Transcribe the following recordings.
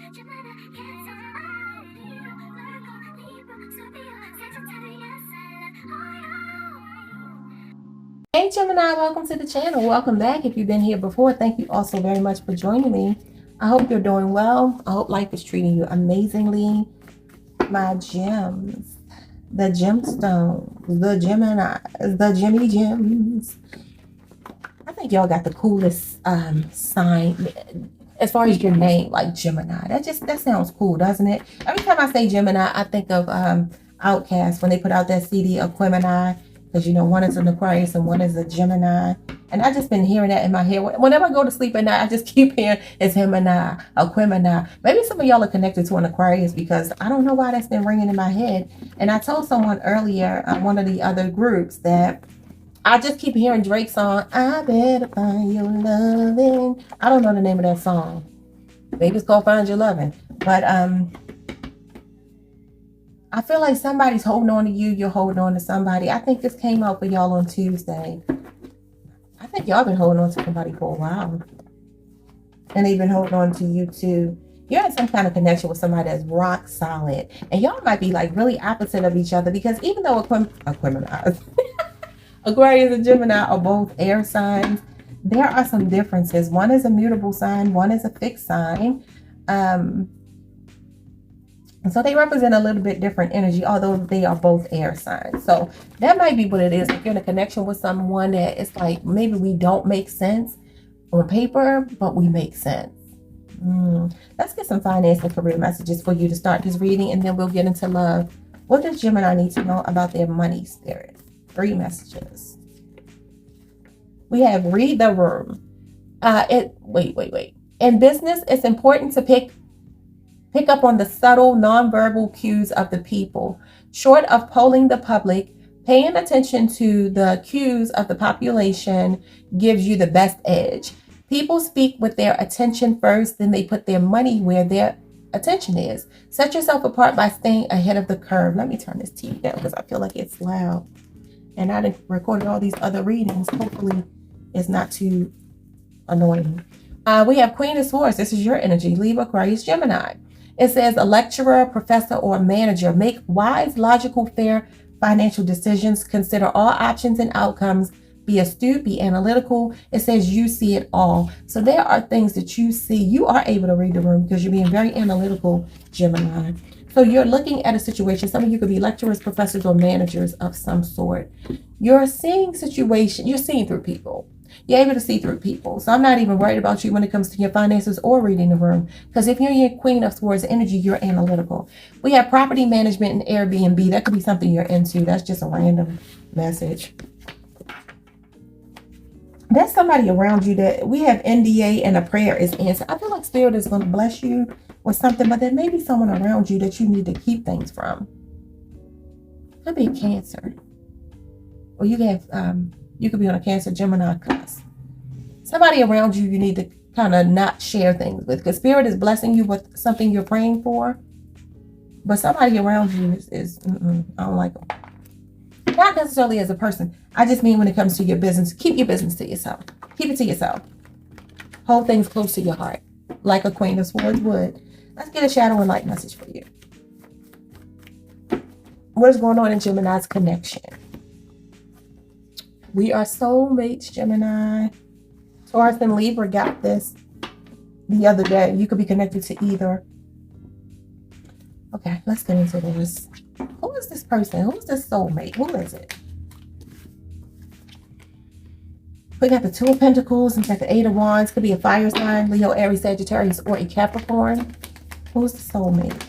Hey Gemini, welcome to the channel. Welcome back. If you've been here before, thank you also very much for joining me. I hope you're doing well. I hope life is treating you amazingly. My gems, the gemstones, the Gemini, the Gemmy gems. I think y'all got the coolest sign as far as your name, like Gemini. That sounds cool, doesn't it? Every time I say Gemini, I think of Outkast when they put out that CD Aquemini. Because, you know, one is an Aquarius and one is a Gemini. And I just been hearing that in my head. Whenever I go to sleep at night, I just keep hearing it's Gemini, Aquemini. Maybe some of y'all are connected to an Aquarius because I don't know why that's been ringing in my head. And I told someone earlier on one of the other groups that I just keep hearing Drake's song, I Better Find Your Loving. I don't know the name of that song. Maybe it's called Find Your Loving. But I feel like somebody's holding on to you. You're holding on to somebody. I think this came out for y'all on Tuesday. I think y'all been holding on to somebody for a while. And they've been holding on to you too. You're in some kind of connection with somebody that's rock solid. And y'all might be like really opposite of each other because even though Aquarius and Gemini are both air signs, there are some differences. One is a mutable sign. One is a fixed sign. And so they represent a little bit different energy, although they are both air signs. So that might be what it is. If you're in a connection with someone that it's like maybe we don't make sense on paper, but we make sense. Let's get some finance and career messages for you to start this reading, and then we'll get into love. What does Gemini need to know about their money spirit? 3 messages. We have read the room. Wait. In business, it's important to pick up on the subtle nonverbal cues of the people. Short of polling the public, paying attention to the cues of the population gives you the best edge. People speak with their attention first, then they put their money where their attention is. Set yourself apart by staying ahead of the curve. Let me turn this TV down because I feel like it's loud. And I recorded all these other readings. Hopefully it's not too annoying. We have Queen of Swords. This is your energy. Libra, Aquarius, Gemini. It says a lecturer, professor, or manager. Make wise, logical, fair financial decisions. Consider all options and outcomes. Be astute, be analytical. It says you see it all. So there are things that you see. You are able to read the room because you're being very analytical, Gemini. So you're looking at a situation. Some of you could be lecturers, professors, or managers of some sort. You're seeing situation. You're seeing through people. You're able to see through people. So I'm not even worried about you when it comes to your finances or reading the room. Because if you're your Queen of Swords energy, you're analytical. We have property management and Airbnb. That could be something you're into. That's just a random message. There's somebody around you that we have NDA and a prayer is answered. I feel like Spirit is going to bless you with something, but there may be someone around you that you need to keep things from. Could be a Cancer. Or you could be on a Cancer, Gemini cusp. Somebody around you need to kind of not share things with, because Spirit is blessing you with something you're praying for. But somebody around you is I don't like them. Not necessarily as a person. I just mean when it comes to your business, keep your business to yourself. Keep it to yourself. Hold things close to your heart, like a Queen of Swords would. Let's get a shadow and light message for you. What is going on in Gemini's connection? We are soulmates, Gemini. Taurus and Libra got this the other day. You could be connected to either. Okay, let's get into this. Who is this person? Who is this soulmate? Who is it? We got the 2 of Pentacles and got the 8 of Wands. Could be a fire sign, Leo, Aries, Sagittarius, or a Capricorn. Who's the soulmate?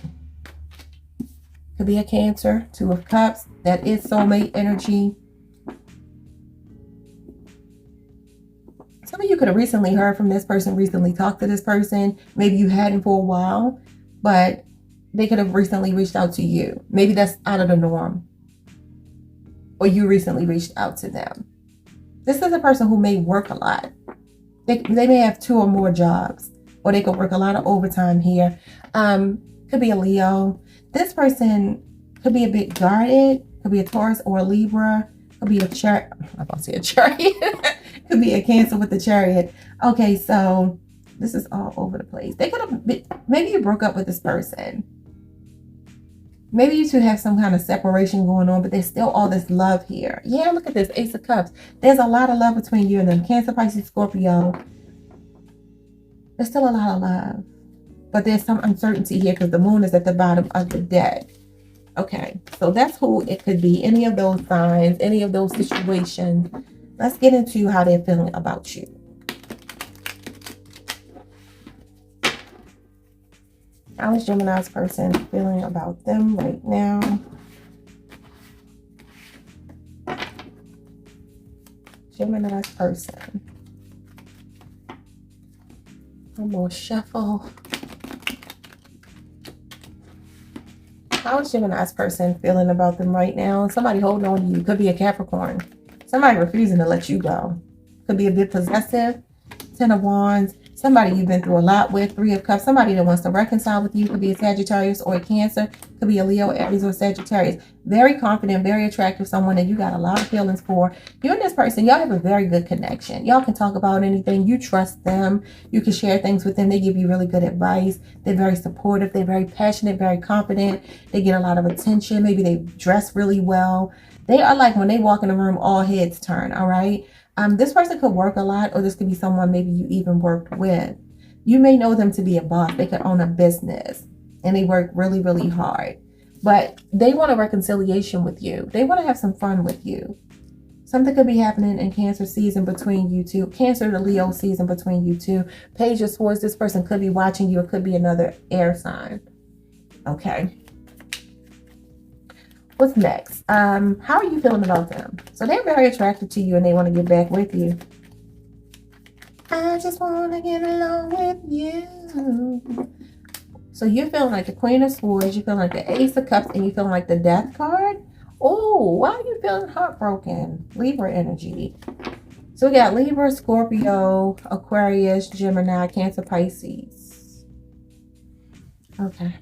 Could be a Cancer, 2 of Cups. That is soulmate energy. Some of you could have recently heard from this person, recently talked to this person. Maybe you hadn't for a while, but they could have recently reached out to you. Maybe that's out of the norm. Or you recently reached out to them. This is a person who may work a lot. They may have 2 or more jobs. Or they could work a lot of overtime here. Could be a Leo. This person could be a bit guarded. Could be a Taurus or a Libra. Could be a chariot. I'm about to say a chariot. Could be a Cancer with the Chariot. Okay, so This is all over the place. They could have been, maybe you broke up with this person. Maybe you two have some kind of separation going on, but there's still all this love here. Yeah, look at this, Ace of Cups. There's a lot of love between you and them. Cancer, Pisces, Scorpio. There's still a lot of love. But there's some uncertainty here because the moon is at the bottom of the deck. Okay, so that's who it could be. Any of those signs, any of those situations. Let's get into how they're feeling about you. How is Gemini's person feeling about them right now? Gemini's person. One more shuffle. How is Gemini's person feeling about them right now? Somebody holding on to you. Could be a Capricorn. Somebody refusing to let you go. Could be a bit possessive. Ten of Wands. Somebody you've been through a lot with. Three of Cups. Somebody that wants to reconcile with you. Could be a Sagittarius or a Cancer. Could be a Leo, Aries, or Sagittarius. Very confident, very attractive, someone that you got a lot of feelings for. You and this person, y'all have a very good connection. Y'all can talk about anything. You trust them. You can share things with them. They give you really good advice. They're very supportive. They're very passionate, very confident. They get a lot of attention. Maybe they dress really well. They are like, when they walk in the room, all heads turn, all right? This person could work a lot, or this could be someone maybe you even worked with. You may know them to be a boss. They could own a business, and they work really, really hard. But they want a reconciliation with you. They want to have some fun with you. Something could be happening in Cancer season between you two. Cancer to Leo season between you two. Page of Swords, this person could be watching you. It could be another air sign. Okay. What's next? How are you feeling about them? So they're very attracted to you and they want to get back with you. I just want to get along with you. So you're feeling like the Queen of Swords. You're feeling like the Ace of Cups. And you're feeling like the Death card. Oh, why are you feeling heartbroken? Libra energy. So we got Libra, Scorpio, Aquarius, Gemini, Cancer, Pisces. Okay.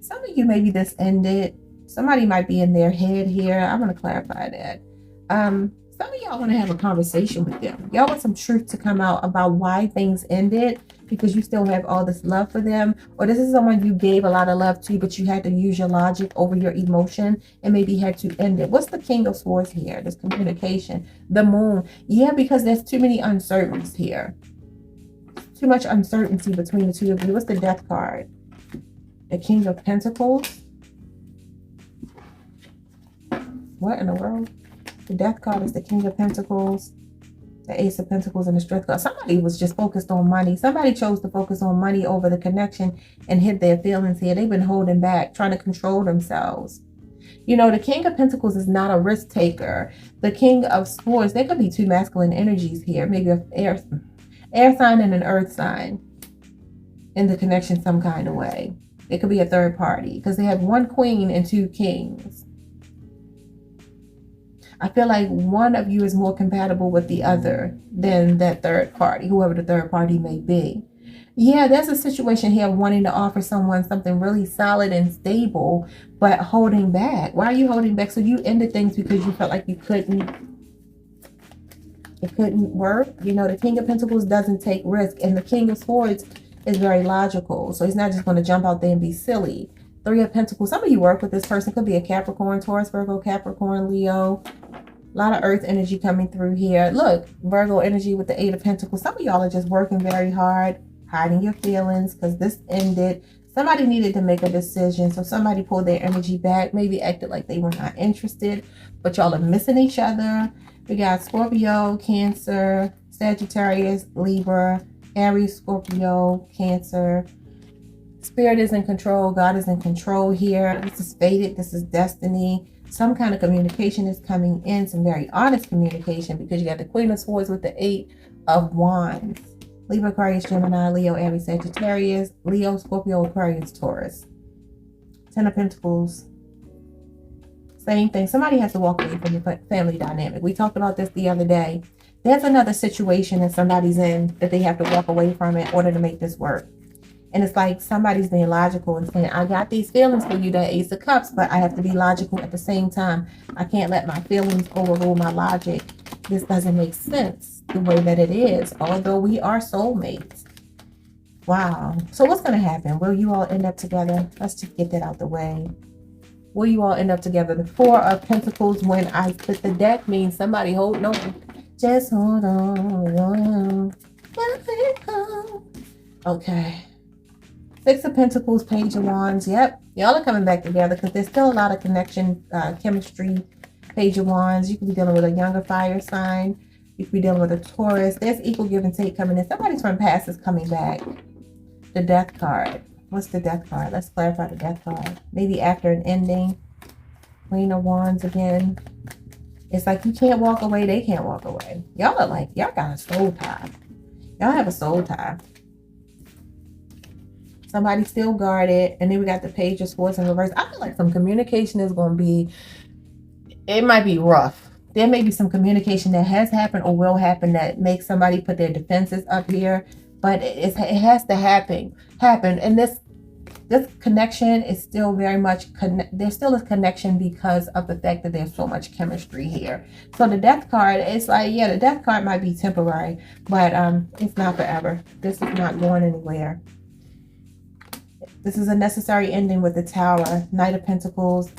Some of you, maybe this ended. Somebody might be in their head here. I'm going to clarify that. Some of y'all want to have a conversation with them. Y'all want some truth to come out about why things ended, because you still have all this love for them. Or this is someone you gave a lot of love to, but you had to use your logic over your emotion and maybe had to end it. What's the King of Swords here? This communication. The Moon. Yeah, because there's too many uncertainties here. Too much uncertainty between the two of you. What's the Death card? The King of Pentacles. What in the world? The Death card is the King of Pentacles, the Ace of Pentacles, and the Strength card. Somebody was just focused on money. Somebody chose to focus on money over the connection and hid their feelings here. They've been holding back, trying to control themselves. You know, the King of Pentacles is not a risk taker. The King of Swords, there could be two masculine energies here. Maybe an air sign and an earth sign in the connection some kind of way. It could be a third party because they have one queen and two kings. I feel like one of you is more compatible with the other than that third party, whoever the third party may be. Yeah, there's a situation here wanting to offer someone something really solid and stable, but holding back. Why are you holding back? So you ended things because you felt like it couldn't work. You know, the King of Pentacles doesn't take risk, and the King of Swords is very logical. So he's not just going to jump out there and be silly. Three of Pentacles. Some of you work with this person. Could be a Capricorn, Taurus, Virgo, Capricorn, Leo. A lot of earth energy coming through here. Look, Virgo energy with the Eight of Pentacles. Some of y'all are just working very hard, hiding your feelings because this ended. Somebody needed to make a decision. So somebody pulled their energy back, maybe acted like they were not interested, but y'all are missing each other. We got Scorpio, Cancer, Sagittarius, Libra, Aries, Scorpio, Cancer. Spirit is in control. God is in control here. This is fated. This is destiny. Some kind of communication is coming in. Some very honest communication, because you got the Queen of Swords with the Eight of Wands. Libra, Aquarius, Gemini, Leo, Aries, Sagittarius, Leo, Scorpio, Aquarius, Taurus. Ten of Pentacles. Same thing. Somebody has to walk away from your family dynamic. We talked about this the other day. There's another situation that somebody's in that they have to walk away from in order to make this work. And it's like somebody's being logical and saying, I got these feelings for you, the Ace of Cups, but I have to be logical at the same time. I can't let my feelings overrule my logic. This doesn't make sense the way that it is, although we are soulmates. Wow. So what's going to happen? Will you all end up together? Let's just get that out the way. Will you all end up together? The Four of Pentacles, when I put the deck, means somebody holding on. Just hold on. Okay. Six of Pentacles, Page of Wands. Yep. Y'all are coming back together because there's still a lot of connection, chemistry. Page of Wands. You could be dealing with a younger fire sign. You could be dealing with a Taurus. There's equal give and take coming in. Somebody's from past is coming back. The Death card. What's the Death card? Let's clarify the Death card. Maybe after an ending. Queen of Wands again. It's like you can't walk away. They can't walk away. Y'all are like, y'all got a soul tie. Y'all have a soul tie. Somebody still guarded. And then we got the Page of Swords in reverse. I feel like some communication is going to be, it might be rough. There may be some communication that has happened or will happen that makes somebody put their defenses up here. But it has to happen. And this connection is still very much, there still is connection because of the fact that there's so much chemistry here. So the Death card, it's like, yeah, the Death card might be temporary, but it's not forever. This is not going anywhere. This is a necessary ending with the Tower, Knight of Pentacles,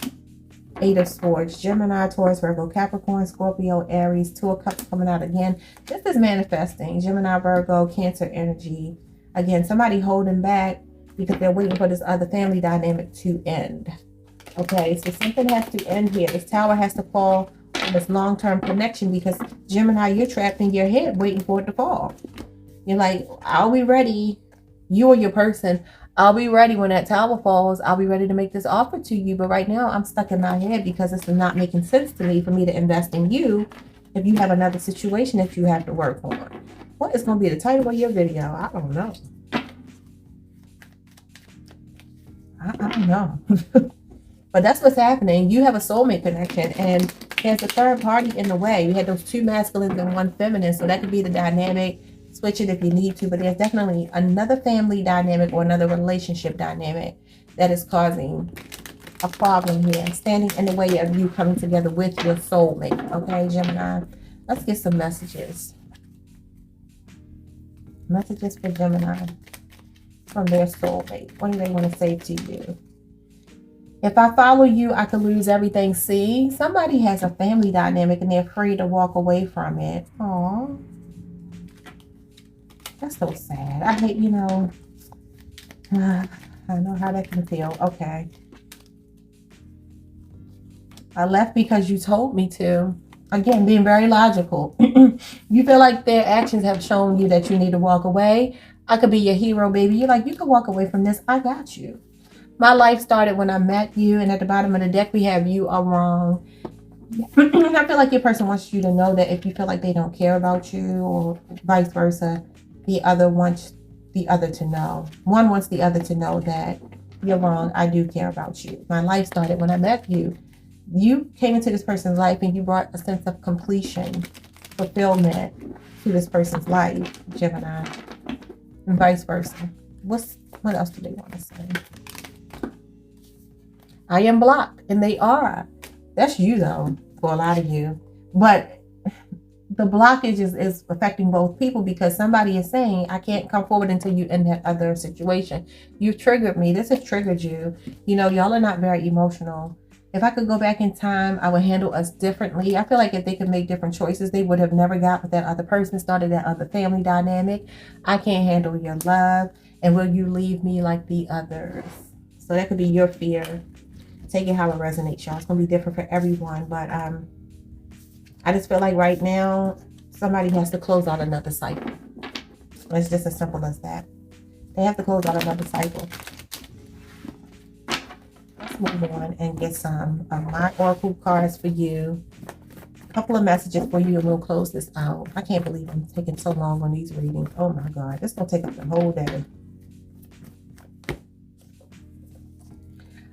Eight of Swords, Gemini, Taurus, Virgo, Capricorn, Scorpio, Aries, Two of Cups coming out again. This is manifesting. Gemini, Virgo, Cancer energy. Again, somebody holding back because they're waiting for this other family dynamic to end. Okay, so something has to end here. This Tower has to fall on this long-term connection because Gemini, you're trapped in your head waiting for it to fall. You're like, I'll be ready. You or your person, I'll be ready when that tower falls. I'll be ready to make this offer to you. But right now I'm stuck in my head because it's not making sense to me for me to invest in you if you have another situation that you have to work on. What is going to be the title of your video? I don't know. I don't know. But that's what's happening. You have a soulmate connection and there's a third party in the way. You had those two masculines and one feminine. So that could be the dynamic. Switch it if you need to, but there's definitely another family dynamic or another relationship dynamic that is causing a problem here, standing in the way of you coming together with your soulmate. Okay, Gemini, let's get some messages. Messages for Gemini from their soulmate. What do they want to say to you? If I follow you, I could lose everything. See, somebody has a family dynamic and they're afraid to walk away from it. Aww. That's so sad. I hate, you know, I know how that can feel. Okay. I left because you told me to. Again, being very logical. You feel like their actions have shown you that you need to walk away. I could be your hero, baby. You're like, you can walk away from this. I got you. My life started when I met you. And at the bottom of the deck, we have you are wrong. I feel like your person wants you to know that if you feel like they don't care about you or vice versa, the other wants the other to know. One wants the other to know that you're wrong. I do care about you. My life started when I met you. You came into this person's life and you brought a sense of completion, fulfillment to this person's life, Gemini, and vice versa. What else do they want to say? I am blocked, and they are. That's you, though, for a lot of you. But the blockage is affecting both people because somebody is saying, I can't come forward until you end that other situation. You've triggered me. This has triggered you. You know, y'all are not very emotional. If I could go back in time, I would handle us differently. I feel like if they could make different choices, they would have never got with that other person, started that other family dynamic. I can't handle your love. And will you leave me like the others? So that could be your fear. Take it how it resonates, y'all. It's going to be different for everyone. But I just feel like right now, somebody has to close out another cycle. It's just as simple as that. They have to close out another cycle. Let's move on and get some of my oracle cards for you. A couple of messages for you and we'll close this out. I can't believe I'm taking so long on these readings. Oh my God, this is going to take up the whole day.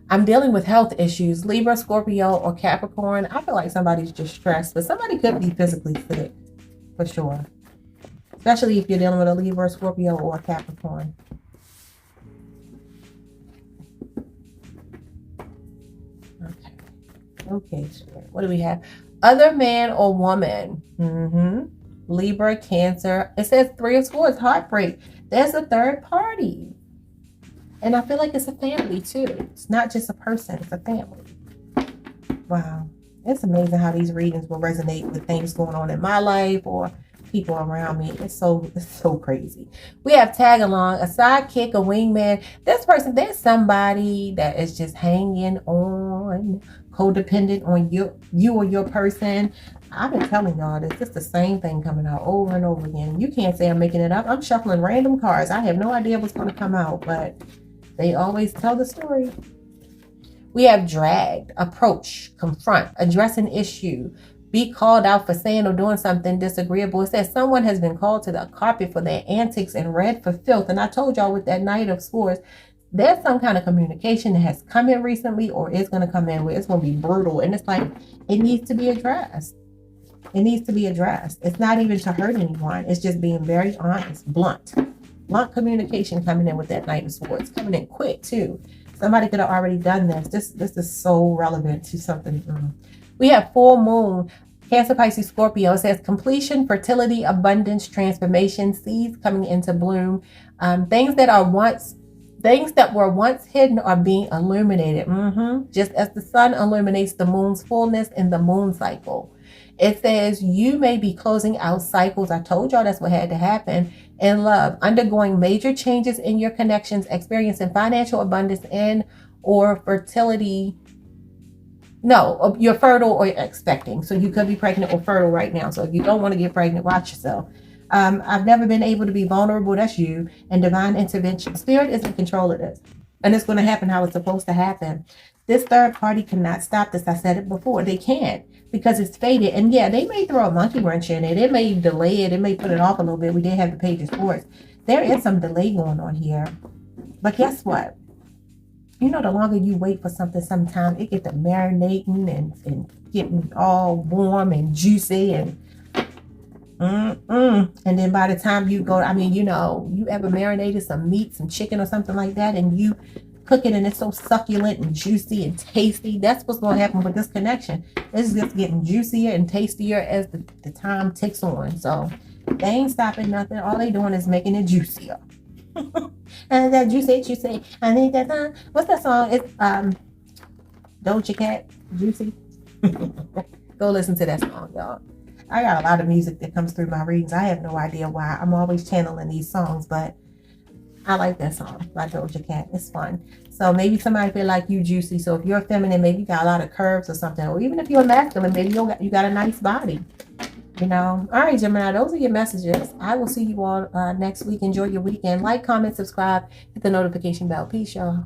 I'm dealing with health issues. Libra, Scorpio, or Capricorn. I feel like somebody's just stressed, but somebody could be physically sick for sure. Especially if you're dealing with a Libra, Scorpio, or a Capricorn. Okay, Spirit. What do we have? Other man or woman. Libra, Cancer. It says 3 of Swords, heartbreak. There's a third party. And I feel like it's a family too. It's not just a person, it's a family. Wow. It's amazing how these readings will resonate with things going on in my life or people around me. It's so crazy. We have tag along, a sidekick, a wingman. This person, there's somebody that is just hanging on, codependent on you or your person. I've been telling y'all this. It's the same thing coming out over and over again. You can't say I'm making it up. I'm shuffling random cards. I have no idea what's going to come out, but they always tell the story. We have dragged, approach, confront, address an issue, be called out for saying or doing something disagreeable. It says someone has been called to the carpet for their antics and read for filth. And I told y'all with that Knight of Swords, there's some kind of communication that has come in recently or is going to come in where it's going to be brutal. And it's like, it needs to be addressed. It needs to be addressed. It's not even to hurt anyone. It's just being very honest, blunt communication coming in with that Knight of Swords, coming in quick too. Somebody could have already done this. This is so relevant to something. We have full moon, Cancer, Pisces, Scorpio. It says completion, fertility, abundance, transformation, seeds coming into bloom. Things that were once hidden are being illuminated. Just as the sun illuminates the moon's fullness in the moon cycle. It says you may be closing out cycles. I told y'all that's what had to happen in love, undergoing major changes in your connections, experiencing financial abundance and or fertility. No, you're fertile or you're expecting. So you could be pregnant or fertile right now. So if you don't want to get pregnant, watch yourself. I've never been able to be vulnerable. That's you. And divine intervention. Spirit is in control of this. And it's going to happen how it's supposed to happen. This third party cannot stop this. I said it before. They can't because it's fated. And yeah, they may throw a monkey wrench in it. It may delay it. It may put it off a little bit. We did have the Page of Swords. There is some delay going on here. But guess what? You know, the longer you wait for something, sometimes it gets to marinating and getting all warm and juicy and and then by the time you go, I mean, you know, you ever marinated some meat, some chicken or something like that, and you cook it and it's so succulent and juicy and tasty. That's what's going to happen with this connection. It's just getting juicier and tastier as the time ticks on. So they ain't stopping nothing. All they doing is making it juicier. And that juicy. I need that. What's that song? It's Doja Cat, Juicy. Go listen to that song, y'all. I got a lot of music that comes through my readings. I have no idea why. I'm always channeling these songs, but I like that song by Doja Cat. It's fun. So maybe somebody feel like you juicy. So if you're feminine, maybe you got a lot of curves or something. Or even if you're masculine, maybe you got a nice body. You know. All right, Gemini, those are your messages. I will see you all next week. Enjoy your weekend. Like, comment, subscribe, hit the notification bell. Peace, y'all.